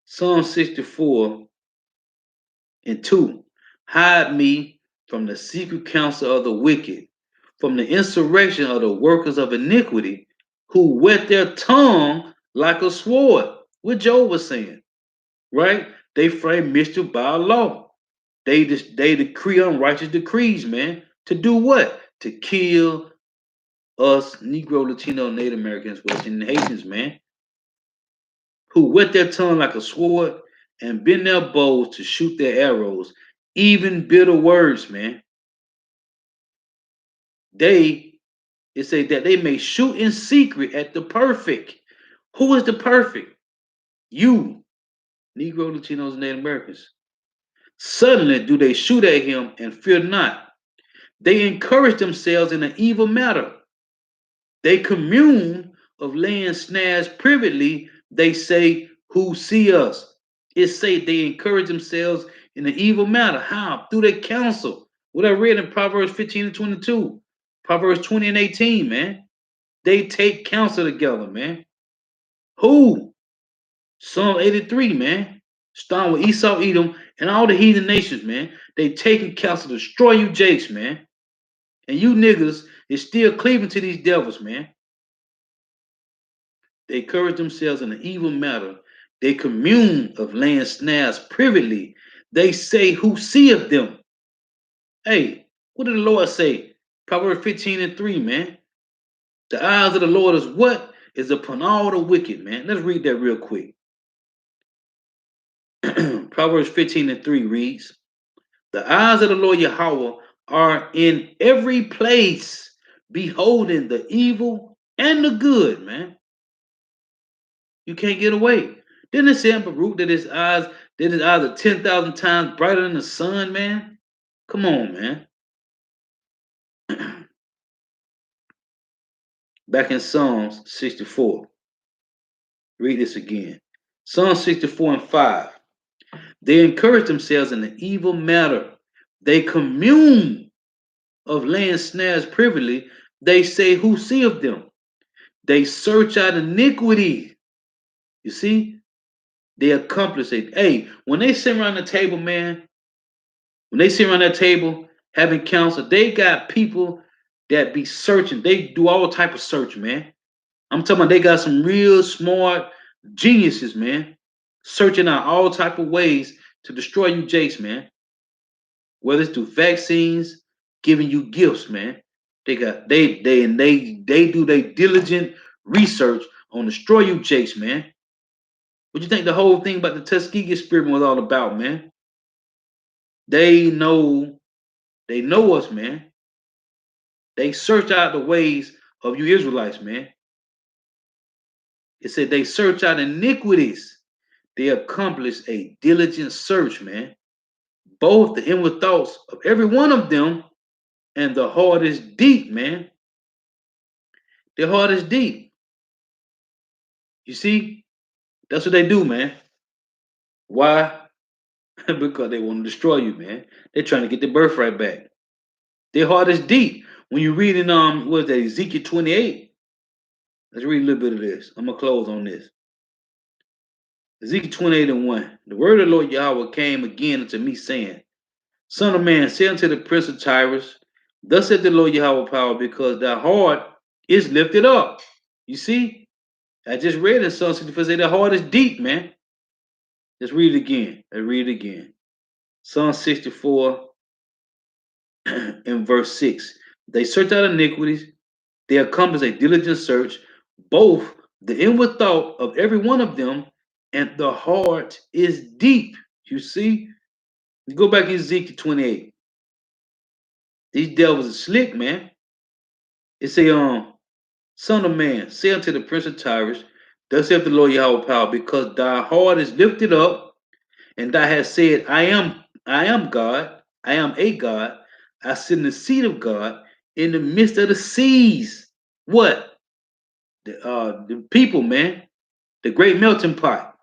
Psalm 64 and 2. Hide me from the secret counsel of the wicked, from the insurrection of the workers of iniquity, who whet their tongue like a sword. What Job was saying, right? They frame mischief by law. They decree unrighteous decrees, man. To do what? To kill us Negro, Latino, Native Americans, West Indian Haitians, man, who whet their tongue like a sword and bend their bows to shoot their arrows, even bitter words, man. It say that they may shoot in secret at the perfect. Who is the perfect? You. Negro, Latinos, and Native Americans. Suddenly do they shoot at him and fear not. They encourage themselves in an evil matter. They commune of laying snares privately. They say, who see us? It say they encourage themselves in an evil matter. How? Through their counsel. What I read in Proverbs 15 and 22. Proverbs 20 and 18, man. They take counsel together, man. Who? Psalm 83, man. Starting with Esau, Edom, and all the heathen nations, man. They taking counsel to destroy you jakes, man. And you niggas is still cleaving to these devils, man. They encourage themselves in an evil matter. They commune of laying snares privately. They say, who seeth them? Hey, what did the Lord say? Proverbs 15 and 3, man. The eyes of the Lord is what? Is upon all the wicked, man. Let's read that real quick. Proverbs 15 and 3 reads, the eyes of the Lord Yahweh are in every place, beholding the evil and the good, man. You can't get away. Didn't it say in Baruch that his eyes are 10,000 times brighter than the sun, man? Come on, man. Back in Psalms 64. Read this again. Psalm 64 and 5. They encourage themselves in an evil matter. They commune of laying snares privately. They say, who seeth them? They search out iniquity. You see? They accomplish it. Hey, when they sit around the table, man, when they sit around that table having counsel, they got people that be searching. They do all type of search, man. I'm talking about they got some real smart geniuses, man, searching out all type of ways to destroy you, Jace, man. Whether it's through vaccines, giving you gifts, man. They do their diligent research on destroy you, Jace, man. What you think the whole thing about the Tuskegee experiment was all about, man? They know us, man. They search out the ways of you Israelites, man. It said they search out iniquities. They accomplish a diligent search, man. Both the inward thoughts of every one of them and the heart is deep, man. Their heart is deep. You see? That's what they do, man. Why? Because they want to destroy you, man. They're trying to get their birthright back. Their heart is deep. When you read in what is that, Ezekiel 28. Let's read a little bit of this. I'm gonna close on this. Ezekiel 28 and 1. The word of the Lord Yahweh came again unto me, saying, Son of man, say unto the prince of Tyrus, thus said the Lord Yahweh power, because thy heart is lifted up. You see? I just read in Psalm 64, say the heart is deep, man. Let's read it again. Let's read it again. Psalm 64 and verse 6. They search out iniquities, they accomplish a diligent search, both the inward thought of every one of them and the heart is deep. You see? You go back in Ezekiel 28. These devils are slick, man. It say, Son of man, say unto the prince of Tyrus, thus saith the Lord Yahweh power, because thy heart is lifted up, and thou hast said, I am God, I am a God, I sit in the seat of God in the midst of the seas. What? The people, man, the great melting pot.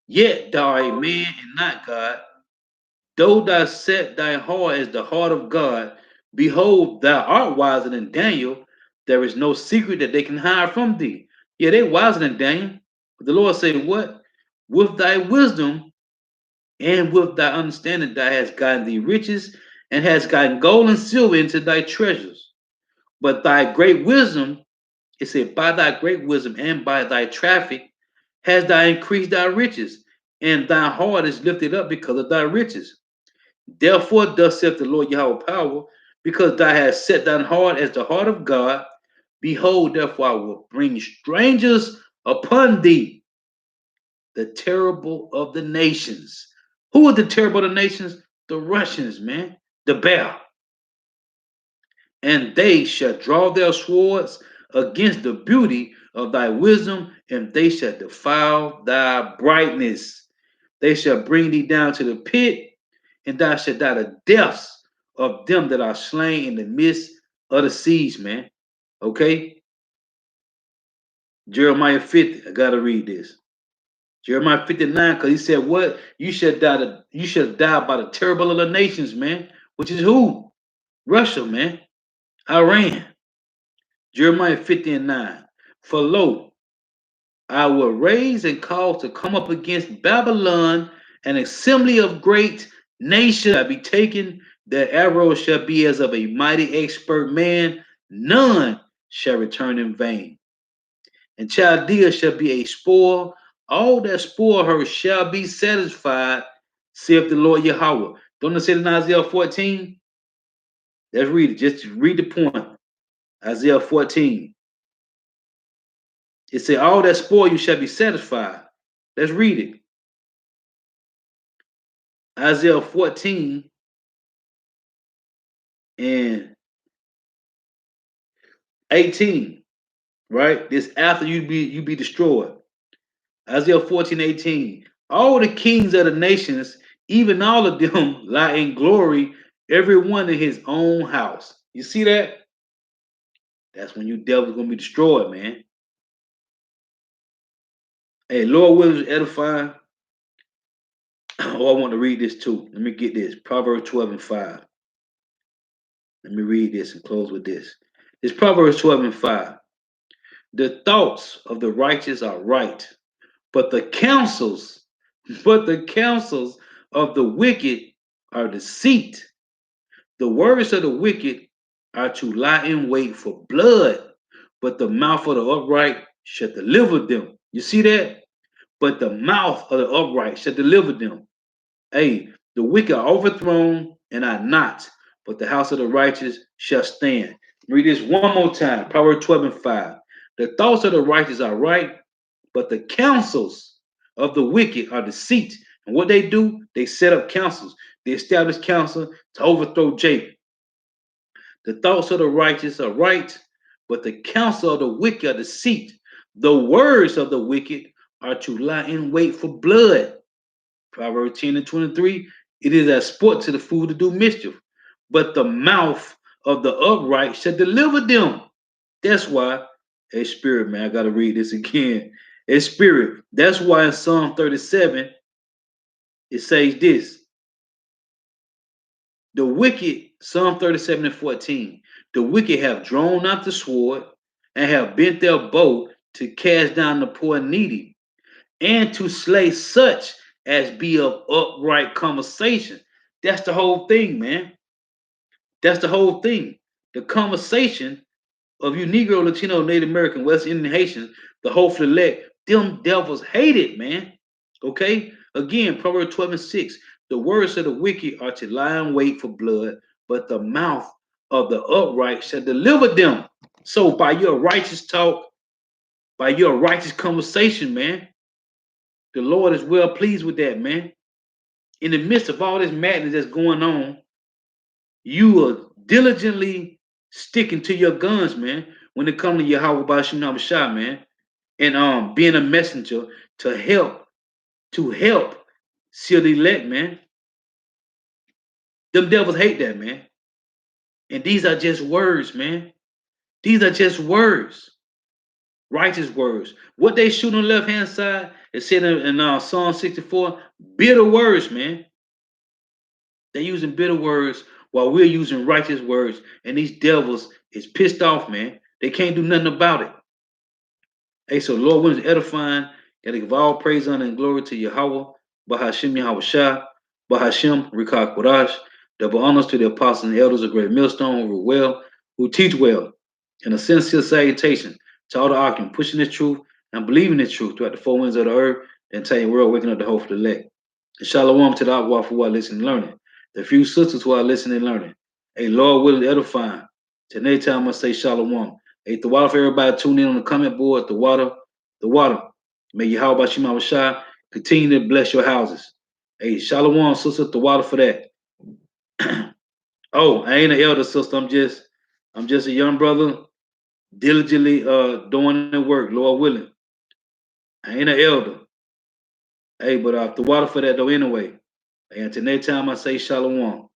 Yet thou art a man and not God. Though thou set thy heart as the heart of God, behold, thou art wiser than Daniel. There is no secret that they can hide from thee. Yeah, they wiser than Daniel. But the Lord said, what? With thy wisdom and with thy understanding, thou hast gotten thee riches and hast gotten gold and silver into thy treasures. But thy great wisdom, it said, by thy great wisdom and by thy traffic, has thou increased thy riches, and thy heart is lifted up because of thy riches. Therefore, thus saith the Lord Yahweh power, because thou hast set thine heart as the heart of God. Behold, therefore, I will bring strangers upon thee, the terrible of the nations. Who are the terrible of the nations? The Russians, man, the bear. And they shall draw their swords against the beauty of thy wisdom, and they shall defile thy brightness. They shall bring thee down to the pit, and thou shalt die the deaths of them that are slain in the midst of the siege, man. Okay? Jeremiah 50. I gotta read this. Jeremiah 59, because he said, what? You shall die by the terrible of the nations, man. Which is who? Russia, man. Iran. Jeremiah 50 and 9. For lo, I will raise and cause to come up against Babylon an assembly of great nations shall be taken, their arrows shall be as of a mighty expert man, none shall return in vain. And Chaldea shall be a spoil, all that spoil her shall be satisfied, saith the Lord Yahweh. Don't it say in Isaiah 14? Let's read it. Just read the point. Isaiah 14. It said, all that spoil you shall be satisfied. Let's read it. Isaiah 14 and 18, right? This after you be destroyed. Isaiah 14:18. All the kings of the nations, even all of them, lie in glory, every one in his own house. You see that? That's when you devils gonna be destroyed, man. Hey, Lord willing edifying. Oh, I want to read this too. Let me get this. Proverbs 12 and 5. Let me read this and close with this. It's Proverbs 12 and 5. The thoughts of the righteous are right, but the counsels of the wicked are deceit. The words of the wicked are to lie in wait for blood, but the mouth of the upright shall deliver them. You see that? But the mouth of the upright shall deliver them. Hey, the wicked are overthrown and are not, but the house of the righteous shall stand. Read this one more time. Proverbs 12 and 5. The thoughts of the righteous are right, but the counsels of the wicked are deceit. And what they do, they set up councils. They establish counsel to overthrow Jacob. The thoughts of the righteous are right, but the counsel of the wicked are deceit. The words of the wicked are to lie in wait for blood. Proverbs 10 and 23, it is as sport to the fool to do mischief, but the mouth of the upright shall deliver them. That's why, a spirit, man, I got to read this again. A spirit. That's why in Psalm 37, it says this. The wicked, Psalm 37 and 14, the wicked have drawn out the sword and have bent their bow to cast down the poor and needy and to slay such as be of upright conversation. That's the whole thing, man. That's the whole thing. The conversation of you Negro, Latino, Native American, West Indian, Haitians, the hopefully elect, them devils hate it, man. Okay? Again, Proverbs 12 and 6. The words of the wicked are to lie in wait for blood, but the mouth of the upright shall deliver them. So by your righteous talk, by your righteous conversation, man, the Lord is well pleased with that, man. In the midst of all this madness that's going on, you are diligently sticking to your guns, man, when it comes to Yahweh Bashim Habashah, man, and being a messenger to help seal the elect, man. Them devils hate that, man. And these are just words, man. These are just words. Righteous words. What they shoot on the left hand side, it said in Psalm 64, bitter words, man. They're using bitter words while we're using righteous words, and these devils is pissed off, man. They can't do nothing about it. Hey, so Lord willing is edifying. Gotta give all praise, honor, and glory to Yahweh, Bahashim Yahweh Shah, Bahashim Rikah Kodash. Double honors to the apostles and the elders of Great Millstone who teach well, and a sincere salutation to all the occupants pushing the truth and believing the truth throughout the four winds of the earth, and telling the world, waking up the hope for the elect. And shalom to the Akwa who are listening and learning. The few sisters who are listening and learning. Hey, Lord willing edifying. Today time I say shalom. Hey, the water for everybody tune in on the comment board. The water. May Yahweh Bashim Shah continue to bless your houses. Hey, shalom, sister, the water for that. Oh, I ain't an elder, sister. I'm just a young brother, diligently doing the work, Lord willing. I ain't an elder. Hey, but the water for that though anyway. And until next time, I say shalom.